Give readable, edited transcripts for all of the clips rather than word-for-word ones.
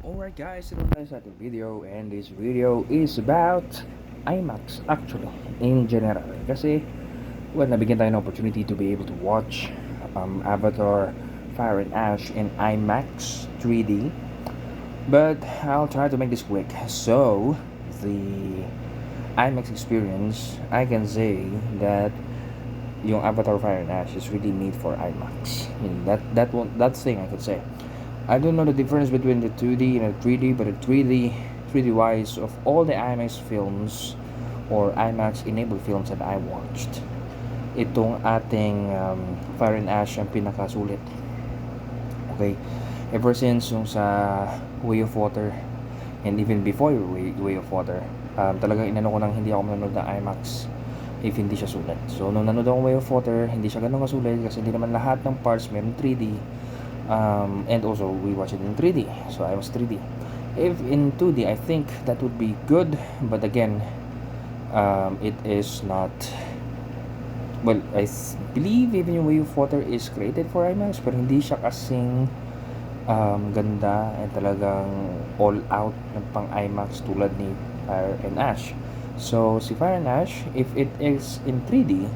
Alright guys, ito tayo sa ating video, and this video is about IMAX actually in general. Kasi nabigyan tayo ng opportunity to be able to watch Avatar Fire and Ash in IMAX 3D. But I'll try to make this quick. So the IMAX experience, I can say that yung Avatar Fire and Ash is really made for IMAX. I mean, that's thing I could say. I don't know the difference between the 2D and the 3D, but the 3D wise, of all the IMAX films or IMAX enabled films that I watched, itong ating Fire and Ash ang pinakasulit. Okay, ever since yung sa Way of Water, and even before Way of Water, talagang inano ko nang hindi ako manonood ng IMAX if hindi siya sulit. So nung nanood ako Way of Water, hindi siya ganun kasulit kasi hindi naman lahat ng parts meron 3D. And also we watch it in 3D, so I was 3D. If in 2D, I think that would be good, but again, it is not. Well, believe even yung Way of Water is created for IMAX, pero hindi siya kasing ganda and talagang all out ng pang IMAX tulad ni Fire and Ash. So si Fire and Ash, if it is in 3D,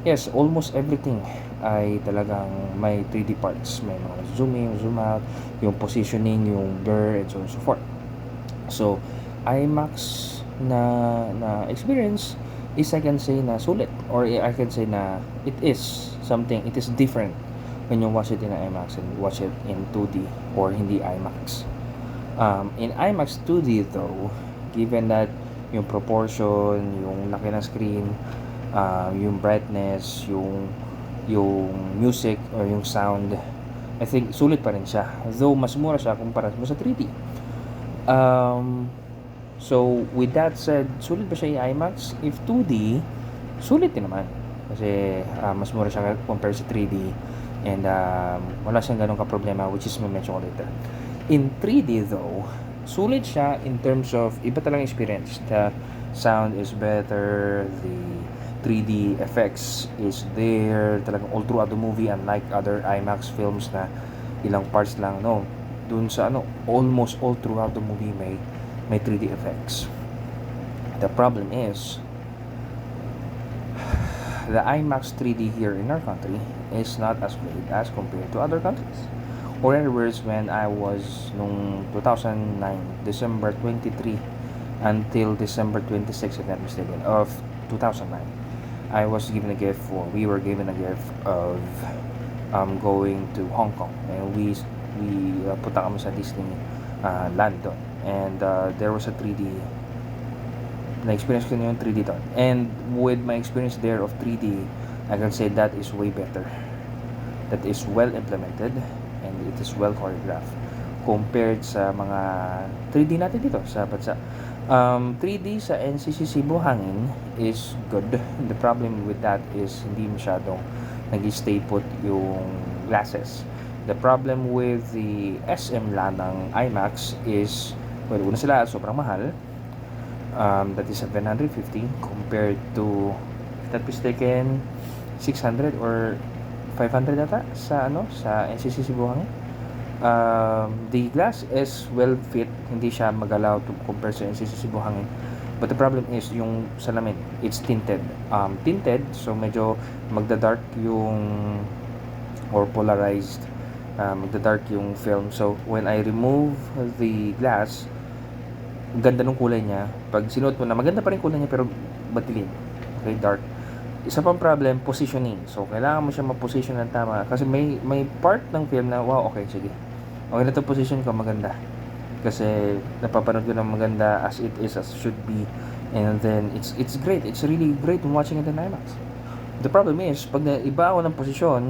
yes, almost everything ay talagang may 3D parts. May mga zoom in, zoom out, yung positioning, yung blur, and so on and so forth. So, IMAX na experience is, I can say, na sulit. Or I can say na it is something, it is different when you watch it in IMAX and watch it in 2D or hindi IMAX. In IMAX 2D though, given that yung proportion, yung laki ng screen, yung brightness, yung music or yung sound, I think sulit pa rin siya, though mas mura siya kumpara mo sa 3D. So with that said, sulit ba siya yung IMAX? If 2D, sulit din naman kasi mas mura siya compare sa 3D, and wala siyang ganun ka problema, which is may mention ko later. In 3D though, sulit siya in terms of iba talagang experience. The sound is better, the 3D effects is there talagang all throughout the movie, unlike other IMAX films na ilang parts lang. No, dun sa almost all throughout the movie may 3D effects. The problem is the IMAX 3D here in our country is not as great as compared to other countries. Or in other words, when I was nung 2009 December 23 until December 26, if not mistaken, of 2009, I was given a gift, or we were given a gift of going to Hong Kong, and we punta kami sa Disney land doon, and there was a 3D na experience ko na yung 3D doon, and with my experience there of 3D, I can say that is way better, that is well implemented, and it is well choreographed compared sa mga 3D natin dito sa bansa. 3D sa NCC Buhangin is good. The problem with that is hindi masyadong nag-stay put yung glasses. The problem with the SM Lanang IMAX is, well, una sila sobrang mahal. That is 750 compared to, if not mistaken, 600 or 500 ata sa sa NCC Buhangin. The glass is well fit, hindi siya magalaw to compare sa NCC Buhangin, but the problem is yung salamin, it's tinted, so medyo magda-dark yung, or polarized, magda-dark yung film. So when I remove the glass, ganda ng kulay niya. Pag sinuot mo na, maganda pa rin kulay niya pero madilim, okay, dark. Isa pang problem, positioning. So kailangan mo siya ma-position ng tama kasi may part ng film na wow, okay, sige, okay na to, position ko maganda kasi napapanood ko ng maganda as it is, as should be, and then it's great, it's really great watching it in IMAX. The problem is pag naiba ako ng posisyon,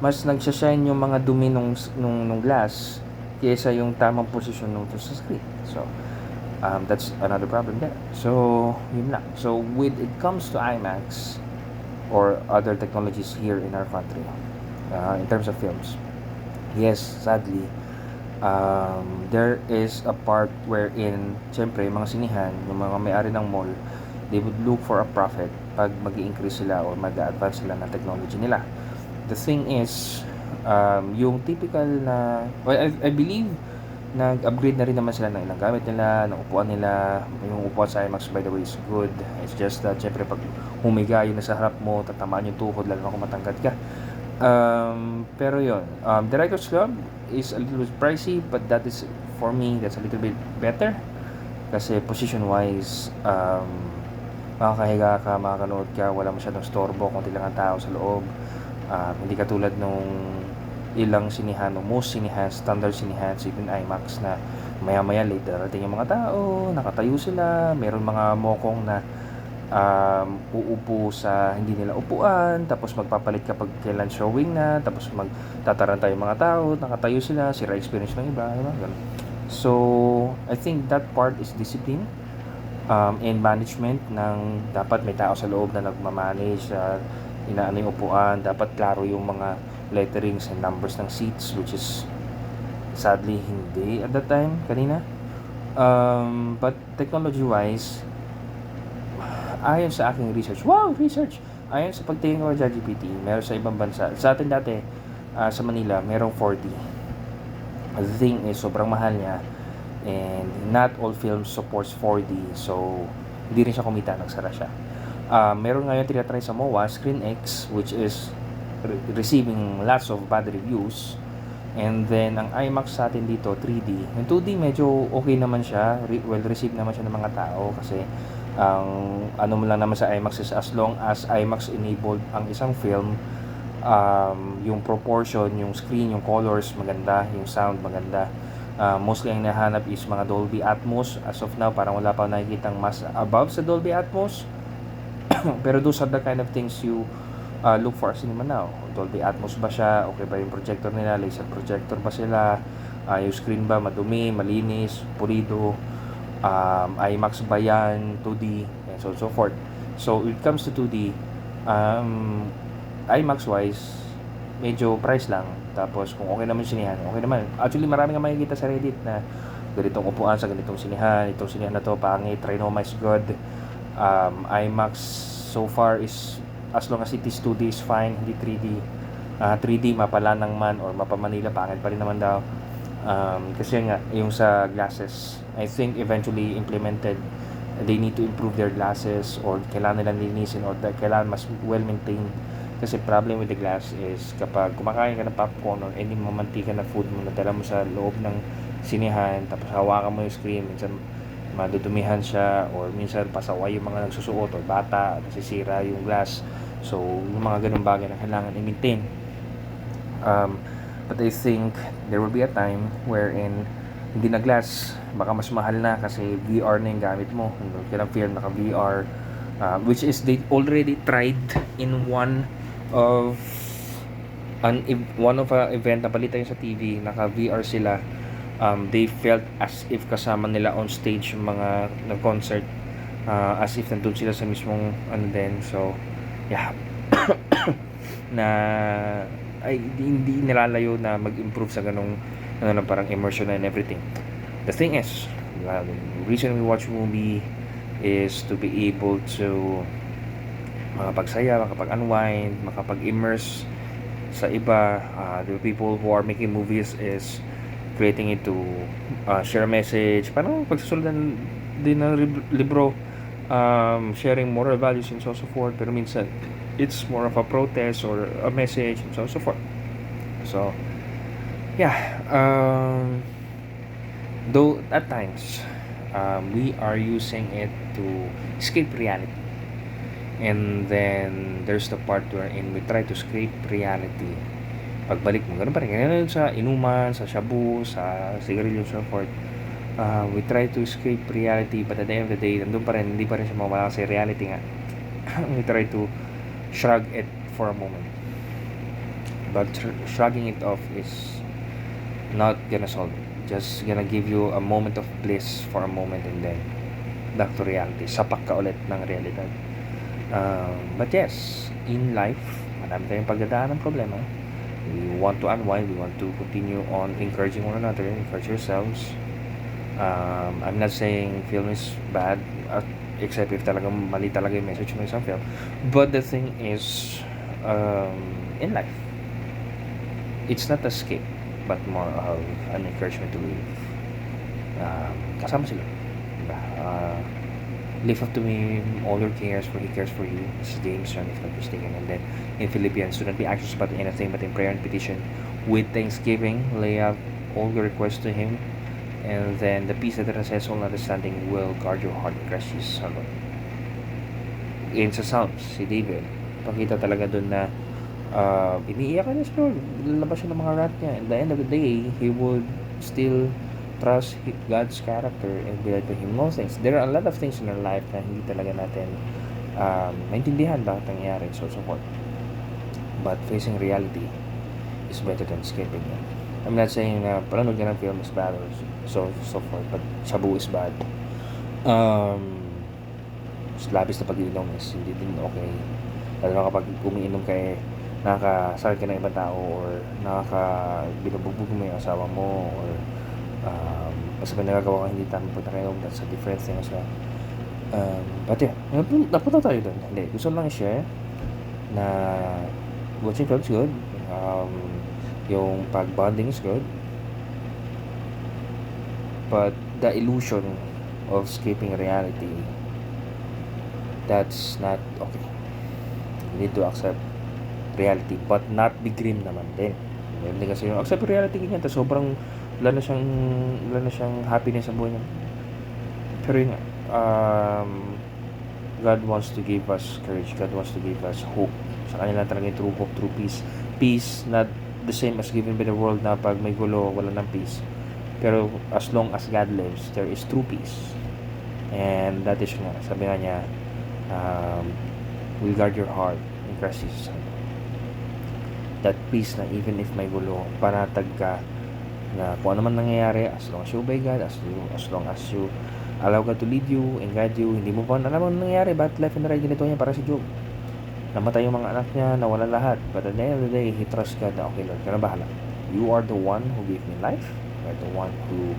mas nagsashine yung mga dumi nung glass kaysa yung tamang posisyon nung sa screen. So that's another problem there. So yun lang. So when it comes to IMAX or other technologies here in our country, in terms of films, yes, sadly, there is a part wherein, syempre, yung mga sinihan, yung mga may-ari ng mall, they would look for a profit pag mag-i-increase sila or mag-advance sila ng technology nila. The thing is, yung typical na, well, I believe nag-upgrade na rin naman sila ng ilang gamit nila, ng upuan nila. Yung upuan sa IMAX, by the way, is good. It's just that, syempre, pag humiga yun nasa harap mo, tatamaan yung tuhod, lalo na kung matangkad ka. Pero yun, Director's Club is a little bit pricey, but that is, for me, that's a little bit better. Kasi position-wise, makakahiga ka, makakanood ka, wala masyadong storbo, konti lang ang tao sa loob. Hindi katulad nung ilang sinihan o most sinihan, standard sinihan, even IMAX na maya-maya late darating yung mga tao, nakatayo sila, meron mga mokong na uupo sa hindi nila upuan, tapos magpapalit kapag kailan showing na, tapos magtataranta yung mga tao, nakatayo sila, sira experience ng iba, diba? Ganun. So, I think that part is discipline and management ng dapat may tao sa loob na nagmamanage, inaano yung upuan, dapat klaro yung mga letterings and numbers ng seats, which is sadly hindi at that time, kanina. But technology-wise, ayon sa aking research, ayon sa pagtingin ko sa ChatGPT, meron sa ibang bansa, sa atin dati, sa Manila, merong 4D. The thing is, sobrang mahal niya, and not all films supports 4D, so hindi rin siya kumita, nagsara siya. Meron ngayon tinatry sa MOA, ScreenX, which is receiving lots of bad reviews. And then, ang IMAX sa atin dito, 3D. Yung 2D, medyo okay naman siya, well received naman siya ng mga tao, kasi ang ano mo lang naman sa IMAX is as long as IMAX enabled ang isang film, yung proportion, yung screen, yung colors maganda, yung sound maganda. Mostly ang nahanap is mga Dolby Atmos. As of now, parang wala pa nakikitang mas above sa Dolby Atmos. Pero those are the kind of things you look for cinema now. Dolby Atmos ba siya? Okay ba yung projector nila? Laser projector ba sila? Yung screen ba madumi, malinis, pulido? IMAX ba yan? 2D? And so forth. So, when it comes to 2D, IMAX wise, medyo price lang. Tapos, kung okay naman sinihan, okay naman. Actually, marami nga makikita sa Reddit na ganitong upuan sa ganitong sinihan. Itong sinihan na to, pangit. Trinoma is good. IMAX so far is, as long as it is 2D is fine, hindi 3D. 3D, mapalanang man or mapamanila, pangit pa rin naman daw. Kasi nga, yung sa glasses, I think eventually implemented, they need to improve their glasses, or kailangan nilang linisin, or kailangan mas well maintained. Kasi problem with the glass is kapag kumakain ka ng popcorn or any mamantika na food mo, nadala mo sa loob ng sinihan, tapos hawakan mo yung screen, minsan madudumihan siya, or minsan pasaway yung mga nagsusuot or bata, nasisira yung glass. So, yung mga ganung bagay na kailangan i-maintain. But I think there will be a time wherein hindi na glass, baka mas mahal na kasi VR na yung gamit mo. Kailang film naka VR, which is they already tried in one of event na balita yun sa TV, naka VR sila. They felt as if kasama nila on stage yung mga nag-concert, as if nandun sila sa mismong ano din. So yeah, na ay hindi nilalayo na mag-improve sa ganong ano na parang immersion and everything. The thing is, the reason we watch movie is to be able to makapagsaya, makapag-unwind, makapag-immerse sa iba. The people who are making movies is creating it to share a message, parang pagsusulat din ng libro, sharing moral values and so forth. Pero minsan it's more of a protest or a message and so forth. So yeah, though at times we are using it to escape reality, and then there's the part wherein we try to escape reality. Pagbalik mo, ganun pa rin. Ganun sa inuman, sa shabu, sa sigarilyo, so forth. We try to escape reality, but at the end of the day, nandun pa rin, hindi pa rin siya mawala kasi reality nga. We try to shrug it for a moment. But shrugging it off is not gonna solve it. Just gonna give you a moment of bliss for a moment, and then back to reality. Sapak ka ulit ng realidad. But yes, in life, marami tayong pagdadaan ng problema. We want to unwind, we want to continue on encouraging one another, encourage yourselves. I'm not saying film is bad, except if talagang mali talaga yung message mo sa film. But the thing is, in life, it's not escape, but more of an encouragement to live. kasama sila. Diba? Lift up to me all your cares, for He cares for you. This is James 1, if not mistaken. And then in Philippians, do not be anxious about anything, but in prayer and petition, with thanksgiving, lay out all your requests to Him. And then the peace that transcends all understanding will guard your heart in Christ Jesus our Lord. In sa Psalms, si David, pakita talaga dun na iniiyak niya si Lord. Lalabas siya ng mga rant niya. At the end of the day, he would still trust God's character and believe in Him most things. There are a lot of things in our life na hindi talaga natin maintindihan bakit nangyayari, so forth. But facing reality is better than escaping it. I'm not saying na panonood ka ng film is bad or so forth, but sabu is bad. Labis na pag-iinom is hindi din okay. Lalo na kapag umiinom ka nakakasakit ka ng ibang tao or binubugbog mo yung asawa mo or basta may nagagawa ka hindi tamang pagkakainom, that's a different thing as well. But yeah, napunta tayo doon. Hindi, gusto lang i-share na watching film is good. Yung pag-bonding is good. But the illusion of escaping reality, that's not okay. You need to accept reality, but not be grim naman din. Hindi kasi yung accept reality ganyan, tapos sobrang wala na siyang happiness sa buhay niya. Pero yun nga, God wants to give us courage. God wants to give us hope. Sa kanila talaga yung true hope, true peace. Peace, not the same as given by the world na pag may gulo, wala ng peace. Pero as long as God lives, there is true peace. And that is nga, sabi nga niya, will guard your heart in Christ Jesus. That peace na even if may gulo, panatag ka na kung ano man nangyayari, as long as you obey God, as long as you allow God to lead you and guide you, hindi mo pa alam mo nangyayari, but left and right, ganito niya para si Job. Namatay yung mga anak niya, nawala lahat, but at the end of the day, he trusts God na okay Lord, ka na bahala. You are the one who gave me life. You are the one who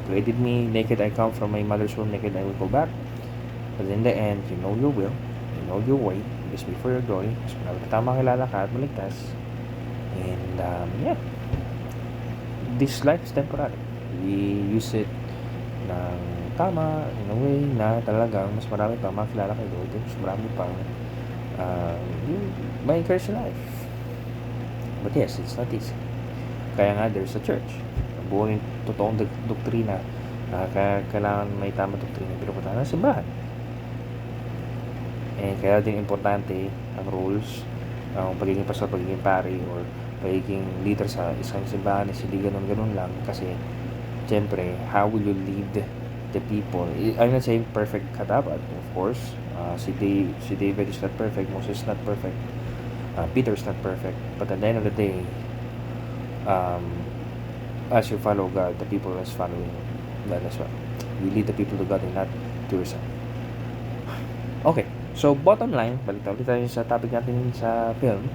created me. Naked I come from my mother's womb, naked I will go back. But in the end, you know your will, you know your way, just be for your glory. Mas tama kilala ka at maligtas. And yeah, this life is temporary. We use it ng tama, in a way na talagang mas marami pa makilala kay Lord, mas marami pang may encourage life. But yes, it's not easy. Kaya nga there's a church, buong totoong doktrina, kailangan may tamang doktrina, pinupuntahan ng simbahan. Kaya din importante ang rules, ang pagiging pastor, pagiging pari, or pagiging leader sa isang simbahan is hindi ganun lang. Kasi, siyempre, how will you lead the people? I'm not saying perfect ka dapat, of course. Si David is not perfect, Moses is not perfect, Peter is not perfect. But at the end of the day, as you follow God, the people is following God as well. You lead the people to God and not to yourself. Okay. So, bottom line, balik ulit tayo sa topic natin sa film.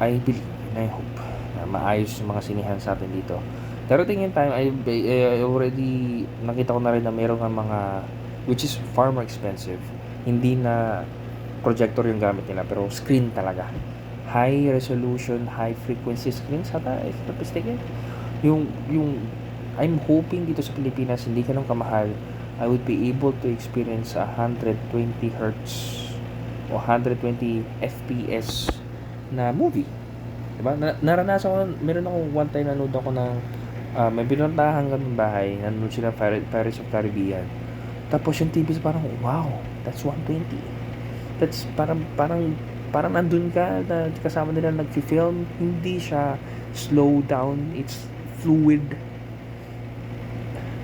I believe and I hope na maayos yung mga sinihan sa atin dito. Darating yung time, I already nakita ko na rin na meron nga mga, which is far more expensive. Hindi na projector yung gamit nila, pero screen talaga. High resolution, high frequency screens, if not mistaken. Yung I'm hoping dito sa Pilipinas, hindi ganun kamahal, I would be able to experience 120 Hz o 120 FPS na movie. Diba? Naranasan ko, meron ako one time nanood ako ng may pinuntahan kami bahay, nanood sila Pirates of Caribbean. Tapos yung TV parang, wow, that's 120. That's parang nandun ka, na kasama nila nag-film, hindi siya slow down, it's fluid.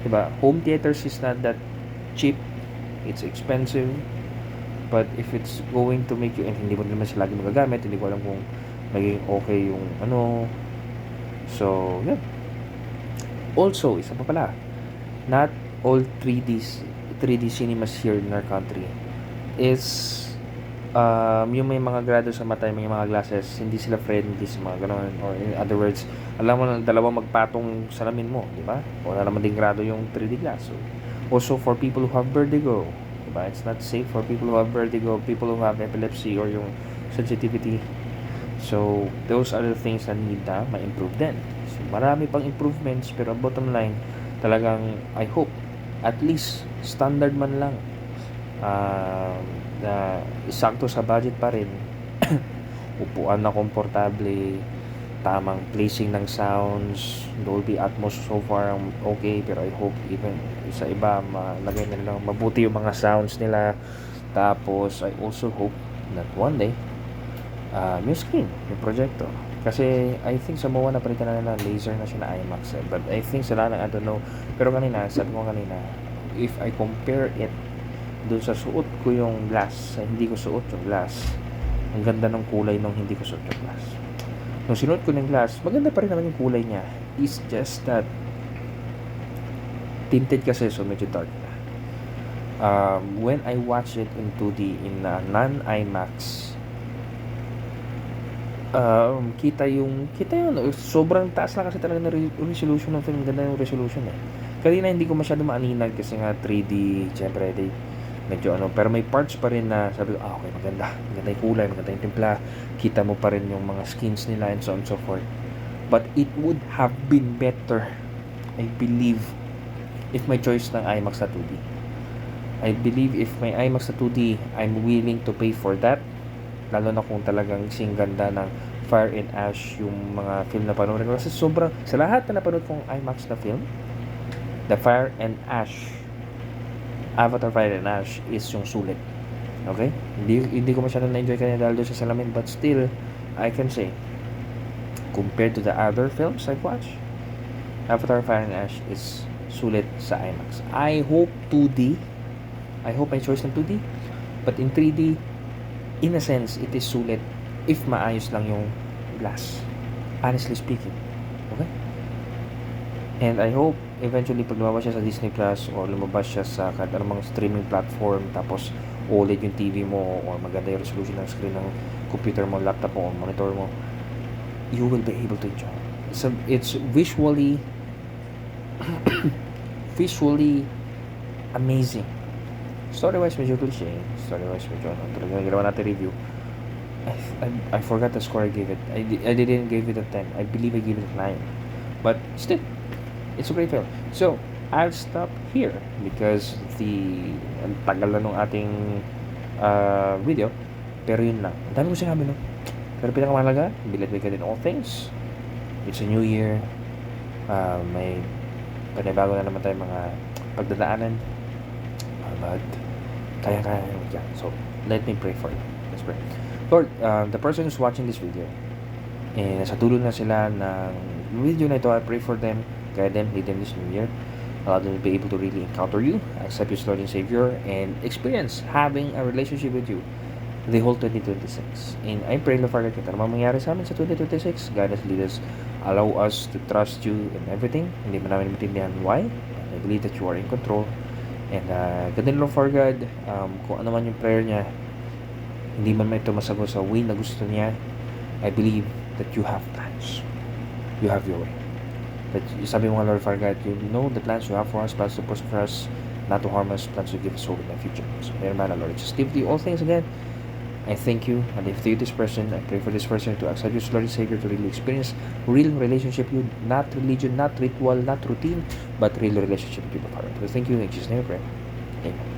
Diba? Home theaters is not that cheap, it's expensive, but if it's going to make you, and hindi mo naman siya lagi magagamit, hindi ko alam kung naging okay yung so yeah. Also, isa pa pala, not all 3D cinemas here in our country is yung may mga grado sa mata, may mga glasses, hindi sila friendly sa mga gano'n, or in other words, alam mo na dalawa magpatong salamin mo, di ba? Wala naman din grado yung 3D glass. So, also for people who have vertigo, di ba? It's not safe for people who have vertigo, people who have epilepsy or yung sensitivity. So those are the things that need na ma-improve din. So marami pang improvements, pero bottom line, talagang I hope at least standard man lang, na sakto sa budget pa rin. Upuan na komportable, tamang placing ng sounds, Dolby Atmos so far okay, pero I hope even sa iba malagay na lang mabuti yung mga sounds nila. Tapos I also hope that one day yung screen, yung projector, kasi I think sa MOA napalitan na nila, laser na siya na IMAX but I think sila na, I don't know, pero kanina sabi ko kanina, if I compare it dun sa suot ko yung glass sa hindi ko suot yung glass, ang ganda ng kulay nung hindi ko suot yung glass. Nung sinuot ko ng glass, maganda pa rin naman yung kulay niya. It's just that tinted kasi, so medyo dark na. When I watch it in 2D in non-IMAX, kita yun, sobrang taas na kasi talaga ng resolution ng film. Ganda yung resolution eh. Kanina hindi ko masyado maaninag kasi nga 3D, syempre medyo pero may parts pa rin na sabi ko, okay, maganda yung kulay, maganda yung timpla, kita mo pa rin yung mga skins nila and so on and so forth. But it would have been better, I believe, if my choice ng IMAX na 2D. I believe if may IMAX na 2D, I'm willing to pay for that, lalo na kung talagang sing ganda ng Fire and Ash yung mga film na panoorin ko. Kasi sobrang, sa lahat na napanood kong IMAX na film, the Fire and Ash, Avatar Fire and Ash is yung sulit. Okay? Hindi ko masyadong na-enjoy kanya dahil doon sa salamin, but still, I can say, compared to the other films I've watched, Avatar Fire and Ash is sulit sa IMAX. I hope 2D. I hope my choice ng 2D. But in 3D, in a sense, it is sulit if maayos lang yung glass. Honestly speaking. Okay? And I hope eventually pag lumabas siya sa Disney Plus or lumabas siya sa kahit anumang streaming platform, tapos OLED yung TV mo or maganda yung resolution ng screen ng computer mo, laptop mo, or monitor mo, you will be able to enjoy. So it's visually amazing. Story-wise medyo cliche. Story-wise medyo talaga ginawa natin review. I forgot the score I gave it. I didn't give it a 10. I believe I gave it a 9. But still, it's a great film. So, I'll stop here because ang tagal na nung ating video. Pero yun lang. Ang dami ko sinabi, no? Pero pinakamahalaga, believe we can in all things. It's a new year. May panibago na naman tayong mga pagdadaanan. But, kaya-kaya yan. So, let me pray for you. Let's pray. Lord, the person who's watching this video, nasa dulo na sila ng video na ito, I pray for them, guide them, lead them this new year, allow them to be able to really encounter you, accept you as Lord and Savior, and experience having a relationship with you the whole 2026. And I pray, Lord, Father, kung ano mangyari sa amin sa 2026, guide us, lead us, allow us to trust you in everything. Hindi man namin maintindihan why, and I believe that you are in control. And ganun, Lord, for God, kung ano man yung prayer niya, hindi man ito masagot sa way na gusto niya, I believe that you have plans. You have your way. That sabi mo nga, Lord, Father God, you know the plans you have for us, plans to prosper us, not to harm us, plans to give us hope in the future. So, dear man, Lord, just give you all things again. I thank you, and if to you this person, I pray for this person to accept you as Lord and Savior, to really experience real relationship with you, not religion, not ritual, not routine, but real relationship with you, Father. So thank you, in Jesus' name I pray. Amen.